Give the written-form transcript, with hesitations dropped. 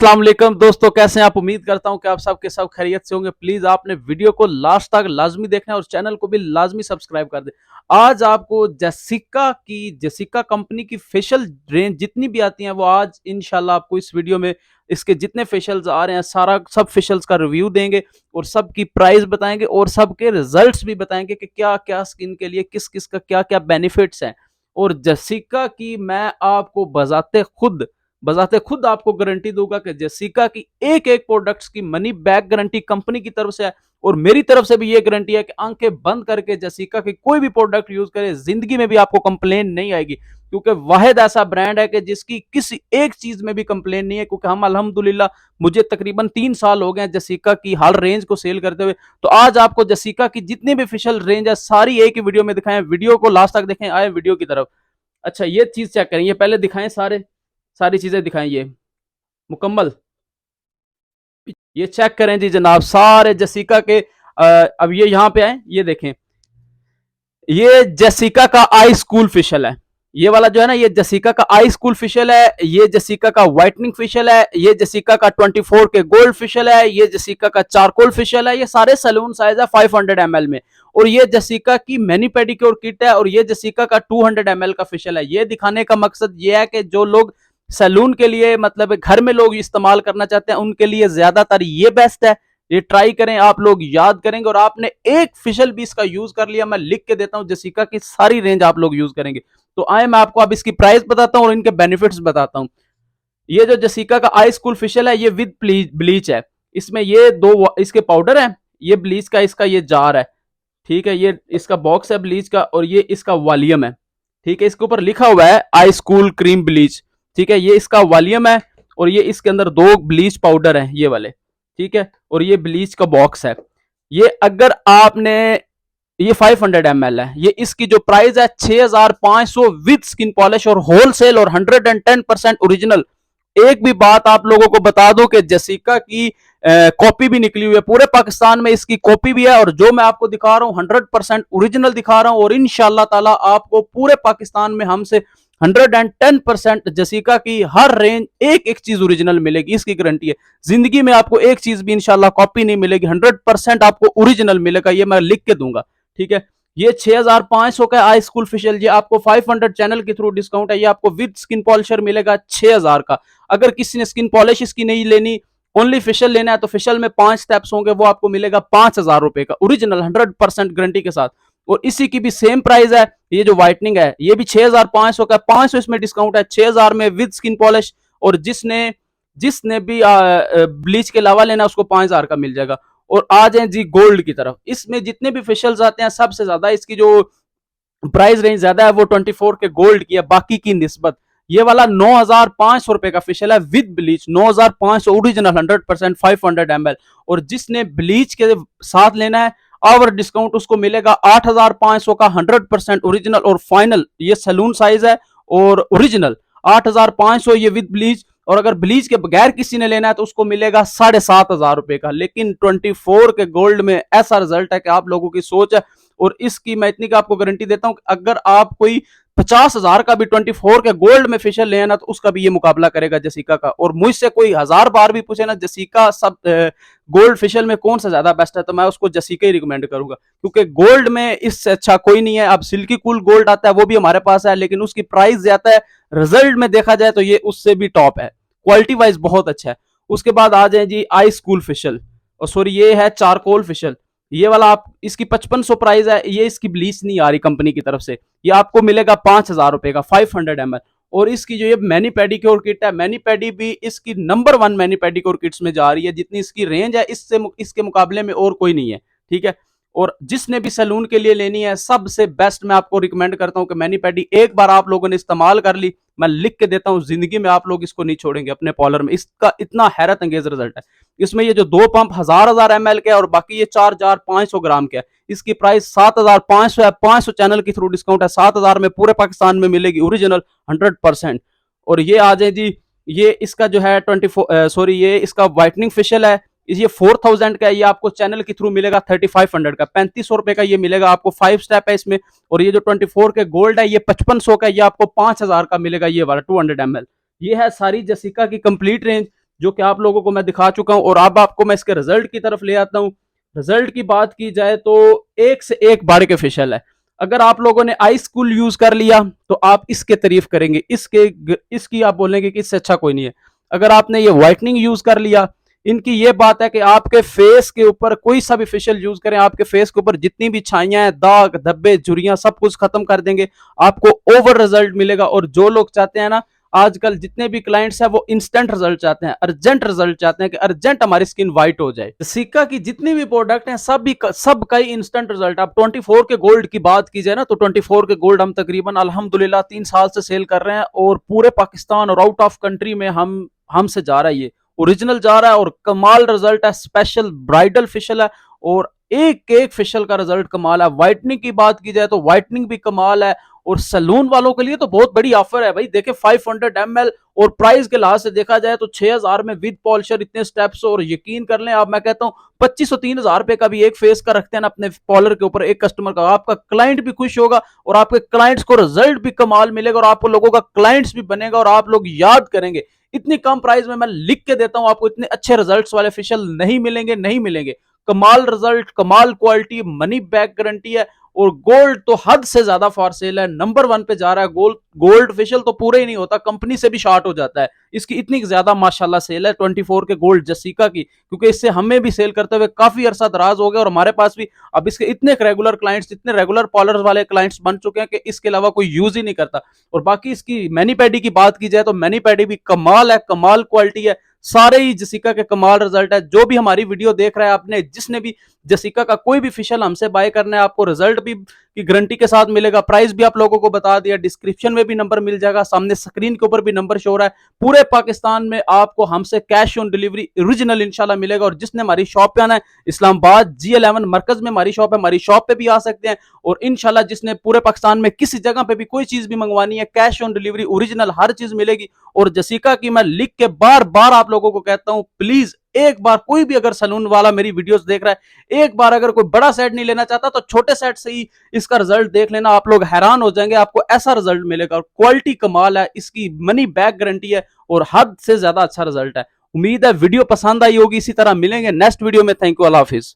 अस्सलाम वालेकुम दोस्तों, कैसे हैं आप। उम्मीद करता हूं कि आप सब के सब खैरियत से होंगे। प्लीज आपने वीडियो को लास्ट तक लाजमी देखना है और चैनल को भी लाजमी सब्सक्राइब कर दें। आज आपको जेसिका कंपनी की फेशियल रेंज जितनी भी आती हैं वो आज इंशाल्लाह आपको इस वीडियो में इसके जितने फेशियल्स आ रहे हैं सारा सब फेशियल्स का रिव्यू देंगे और सबकी प्राइस बताएंगे और सबके रिजल्ट्स भी बताएंगे कि क्या क्या स्किन के लिए किस किस का क्या क्या बेनिफिट्स हैं। और जेसिका की मैं आपको बजाते खुद आपको गारंटी दूंगा कि जेसिका की एक एक प्रोडक्ट्स की मनी बैक गारंटी कंपनी की तरफ से है और मेरी तरफ से भी ये गारंटी है कि आंखें बंद करके जेसिका की कोई भी प्रोडक्ट यूज करे जिंदगी में भी आपको कंप्लेन नहीं आएगी, क्योंकि वाहिद ऐसा ब्रांड है कि जिसकी किसी एक चीज में भी कंप्लेन नहीं है। क्योंकि हम अल्हम्दुलिल्लाह मुझे तकरीबन 3 साल हो गए हैं जेसिका की हर रेंज को सेल करते हुए। तो आज आपको जेसिका की जितनी भी फेशियल रेंज है सारी एक ही वीडियो में दिखाएं। वीडियो को लास्ट तक देखें, आए वीडियो की तरफ। अच्छा, ये चीज चेक करें, ये पहले दिखाएं, सारी चीजें दिखाएं ये मुकम्मल। ये चेक करें जी जनाब, सारे जेसिका के अब ये यहां पे आए, ये देखें, ये जेसिका का आई स्कूल फेशियल है। ये वाला जो है ना, ये जेसिका का आई स्कूल फेशियल है। ये जेसिका का व्हाइटनिंग फेशियल है। ये जेसिका का 24 के गोल्ड फेशियल है। ये जेसिका का चारकोल फेशियल है। ये सारे सैलून साइज है 500 ml में। और ये जेसिका की मैनी पेडिक्योर किट है और ये जेसिका का 200 ml का फेशियल है। ये दिखाने का मकसद ये है कि जो लोग सैलून के लिए मतलब घर में लोग इस्तेमाल करना चाहते हैं उनके लिए ज्यादातर ये बेस्ट है। ये ट्राई करें, आप लोग याद करेंगे और आपने एक फेशियल भी इसका यूज कर लिया, मैं लिख के देता हूं, जेसिका की सारी रेंज आप लोग यूज करेंगे। तो आए मैं आपको अब इसकी प्राइस बताता हूं और इनके बेनिफिट्स बताता हूं। ये जो जेसिका का आई स्कूल फेशियल है ये विद ब्लीच है। इसमें ये दो इसके पाउडर है, ये ब्लीच का इसका ये जार है, ठीक है। ये इसका बॉक्स है ब्लीच का और ये इसका वॉल्यूम है, ठीक है। इसके ऊपर लिखा हुआ है आई स्कूल क्रीम ब्लीच, ठीक है। ये इसका वॉल्यूम है और ये इसके अंदर दो ब्लीच पाउडर है ये वाले, ठीक है। और ये ब्लीच का बॉक्स है। ये अगर आपने ये 500 ml है। ये इसकी जो प्राइस है 6500 विद स्किन पॉलिश और होलसेल और 110% ओरिजिनल। एक भी बात आप लोगों को बता दो कि जेसिका की कॉपी भी निकली हुई है, पूरे पाकिस्तान में इसकी कॉपी भी है और जो मैं आपको दिखा रहा हूं 100% ओरिजिनल दिखा रहा हूं। और इंशाल्लाह ताला आपको पूरे पाकिस्तान में हमसे 110% जेसिका की हर रेंज एक एक चीज ओरिजिनल मिलेगी, इसकी गारंटी है। जिंदगी में आपको एक चीज भी इंशाल्लाह कॉपी नहीं मिलेगी, 100% आपको ओरिजिनल मिलेगा, ये मैं लिख के दूंगा, ठीक है। ये 6500 का आई स्कूल फेशियल, ये आपको 500 चैनल के थ्रू डिस्काउंट है। ये आपको विद स्किन पॉलिशर मिलेगा 6000 का। अगर किसी ने स्किन पॉलिश इसकी नहीं लेनी, ओनली फेशियल लेना है, तो फेशियल में 5 स्टेप्स होंगे, वो आपको मिलेगा 5000 रुपए का ओरिजिनल 100% गारंटी के साथ। और इसी की भी सेम प्राइस है। ये जो व्हाइटनिंग है ये भी 6500 का, 500 इसमें डिस्काउंट है, 6000 में विद स्किन पॉलिश। और जिसने जिसने भी ब्लीच के अलावा लेना उसको 5000 का मिल जाएगा। और आ जाए जी गोल्ड की तरफ, इसमें जितने भी फेशियल्स आते हैं सबसे ज्यादा इसकी जो प्राइस रेंज ज्यादा है वो 24 के गोल्ड की है बाकी की निस्बत। ये वाला 9500 रुपए का फेशियल है विद ब्लीच, 9500 ओरिजिनल 100% 500 ml। और जिसने ब्लीच के साथ लेना है ओवर डिस्काउंट उसको मिलेगा 8500 का 100% ओरिजिनल और फाइनल। ये सैलून साइज है और ओरिजिनल 8500 ये विद ब्लीच। और अगर ब्लीच के बगैर किसी ने लेना है तो उसको मिलेगा 7500 रुपए का। लेकिन 24 के गोल्ड में ऐसा रिजल्ट है कि आप लोगों की सोच है। और इसकी मैं इतनी का आपको गारंटी देता हूं कि अगर आप कोई 50,000 का भी 24 के गोल्ड में फेशियल लेना तो उसका भी ये मुकाबला करेगा जेसिका का। और मुझसे कोई 1000 बार भी पूछे ना जेसिका सब गोल्ड फेशियल में कौन सा ज्यादा बेस्ट है, तो मैं उसको जेसिका ही रिकमेंड करूंगा, क्योंकि गोल्ड में इससे अच्छा कोई नहीं है। अब सिल्की कूल गोल्ड आता है वो भी हमारे पास है, लेकिन उसकी प्राइस ज्यादा है। रिजल्ट में देखा जाए तो ये उससे भी टॉप है, क्वालिटी वाइज बहुत अच्छा है। उसके बाद आ जाए जी आई स्कूल फेशियल, और सॉरी ये है चारकोल फेशियल। ये वाला आप इसकी 5500 प्राइस है। ये इसकी ब्लीच नहीं आ रही कंपनी की तरफ से, ये आपको मिलेगा 5000 रुपए का 500 ml। और इसकी जो ये मैनी पेडिक्योर किट है, मैनी पेडी भी इसकी नंबर 1 मैनी पेडिक्योर किट्स में जा रही है। जितनी इसकी रेंज है इसके मुकाबले में और कोई नहीं है, ठीक है। और जिसने भी सैलून के लिए लेनी है सबसे बेस्ट मैं आपको रिकमेंड करता हूं कि मैनी पेडी एक बार आप लोगों ने इस्तेमाल कर ली, मैं लिख के देता हूं, जिंदगी में आप लोग इसको नहीं छोड़ेंगे अपने पॉलर में। इसका इतना हैरत अंगेज रिजल्ट है। इसमें ये जो 2 पंप 1000 ml के और बाकी ये 4500 ग्राम के है। इसकी प्राइस 7500 है। 500 चैनल के थ्रू डिस्काउंट है, 7000 में पूरे पाकिस्तान में मिलेगी ओरिजिनल 100%। और ये आ जाए जी, ये इसका जो है 24 ये इसका व्हाइटनिंग फेशियल है। ये 4000 का है, ये आपको चैनल के थ्रू मिलेगा 3500 का, 3500 रुपए का ये मिलेगा आपको, 5 स्टेप है इसमें। और ये जो 24 के गोल्ड है ये 5500 का, ये आपको 5000 का मिलेगा, ये वाला 200 ml। ये है सारी जेसिका की कंप्लीट रेंज। जो कि आप लोगों को मैं दिखा चुका हूं। और अब आपको मैं इसके रिजल्ट की तरफ ले आता हूं। रिजल्ट की बात की जाए तो एक से एक बार के फेशियल है। अगर आप लोगों ने आई स्कूल यूज कर लिया तो आप इसके तारीफ करेंगे, इसकी आप बोलेंगे कि इससे अच्छा कोई नहीं है। अगर आपने ये व्हाइटनिंग यूज कर लिया, इनकी ये बात है कि आपके फेस के ऊपर कोई सा भी फेशियल यूज करें, आपके फेस के ऊपर जितनी भी छाइयां हैं, दाग धब्बे झुर्रियां, सब कुछ खत्म कर देंगे। आपको ओवर रिजल्ट मिलेगा। और जो लोग चाहते हैं ना, आजकल जितने भी क्लाइंट्स हैं वो इंस्टेंट रिजल्ट चाहते हैं, अर्जेंट रिजल्ट चाहते हैं कि अर्जेंट हमारी स्किन व्हाइट हो जाए। सिक्का की जितनी भी प्रोडक्ट हैं सब का ही इंस्टेंट रिजल्ट। अब 24 के गोल्ड की बात की जाए ना, तो 24 के गोल्ड हम तकरीबन अल्हम्दुलिल्लाह 3 साल से सेल कर रहे हैं। और पूरे पाकिस्तान और आउट ऑफ कंट्री में हमसे जा रहा है, ये ओरिजिनल जा रहा है और कमाल रिजल्ट है। स्पेशल ब्राइडल फेशियल है और एक एक फेशियल का रिजल्ट कमाल है। व्हाइटनिंग की बात की जाए तो व्हाइटनिंग भी कमाल है। और सैलून वालों के लिए तो बहुत बड़ी ऑफर है भाई। देखे 500 ml और प्राइस के लिहाज से देखा जाए तो 6000 में विद पॉलिशर इतने स्टेप्स। और यकीन कर लें आप, मैं कहता हूं 2500 3000 रुपए का भी एक फेस का रखते हैं ना अपने पॉलर के ऊपर, एक कस्टमर का, आपका क्लाइंट भी खुश होगा और आपके क्लाइंट्स को रिजल्ट भी कमाल मिलेगा और आप लोगों का क्लाइंट्स भी बनेगा और आप लोग याद करेंगे। इतनी कम प्राइस में मैं लिख के देता हूं आपको, इतने अच्छे रिजल्ट्स वाले फेशियल नहीं मिलेंगे, नहीं मिलेंगे। कमाल रिजल्ट, कमाल क्वालिटी, मनी बैक गारंटी है। और गोल्ड तो हद से ज्यादा फॉर सेल है, नंबर 1 पे जा रहा है गोल्ड। गोल्ड फेशियल तो पूरे ही नहीं होता, कंपनी से भी शॉर्ट हो जाता है। इसकी इतनी ज्यादा माशाल्लाह सेल है 24 के गोल्ड जसीका की, क्योंकि इससे हमें भी सेल करते हुए काफी अरसा दराज हो गया और हमारे पास भी अब इसके इतने रेगुलर क्लाइंट्स, इतने रेगुलर पॉलर वाले क्लाइंट्स बन चुके हैं कि इसके अलावा कोई यूज ही नहीं करता। और बाकी इसकी मैनी पैडी की बात की जाए तो मैनी पैडी भी कमाल है, कमाल क्वालिटी है। सारे ही जसीका के कमाल रिजल्ट है। जो भी हमारी वीडियो देख रहा है, आपने जिसने भी जसीका का कोई भी फेशियल हमसे बाय करना है, आपको रिजल्ट भी की गारंटी के साथ मिलेगा। प्राइस भी आप लोगों को बता दिया, डिस्क्रिप्शन में भी नंबर मिल जाएगा, सामने स्क्रीन के ऊपर भी नंबर शो हो रहा है। पूरे पाकिस्तान में आपको हमसे कैश ऑन डिलीवरी ओरिजिनल इंशाल्लाह मिलेगा। और जिसने हमारी शॉप पे आना है, इस्लामाबाद G11 मरकज में हमारी शॉप है, हमारी शॉप पे भी आ सकते हैं। और इंशाल्लाह जिसने पूरे पाकिस्तान में किसी जगह पे भी कोई चीज भी मंगवानी है, कैश ऑन डिलीवरी ओरिजिनल हर चीज मिलेगी। और जसीका की मैं लिख के बार बार आप लोगों को कहता हूं, प्लीज एक बार कोई भी अगर सलून वाला मेरी वीडियोस देख रहा है, एक बार अगर कोई बड़ा सेट नहीं लेना चाहता तो छोटे सेट से ही इसका रिजल्ट देख लेना। आप लोग हैरान हो जाएंगे, आपको ऐसा रिजल्ट मिलेगा। और क्वालिटी कमाल है, इसकी मनी बैक गारंटी है और हद से ज्यादा अच्छा रिजल्ट है। उम्मीद है वीडियो पसंद आई होगी। इसी तरह मिलेंगे नेक्स्ट वीडियो में। Thank you, Allah Hafiz.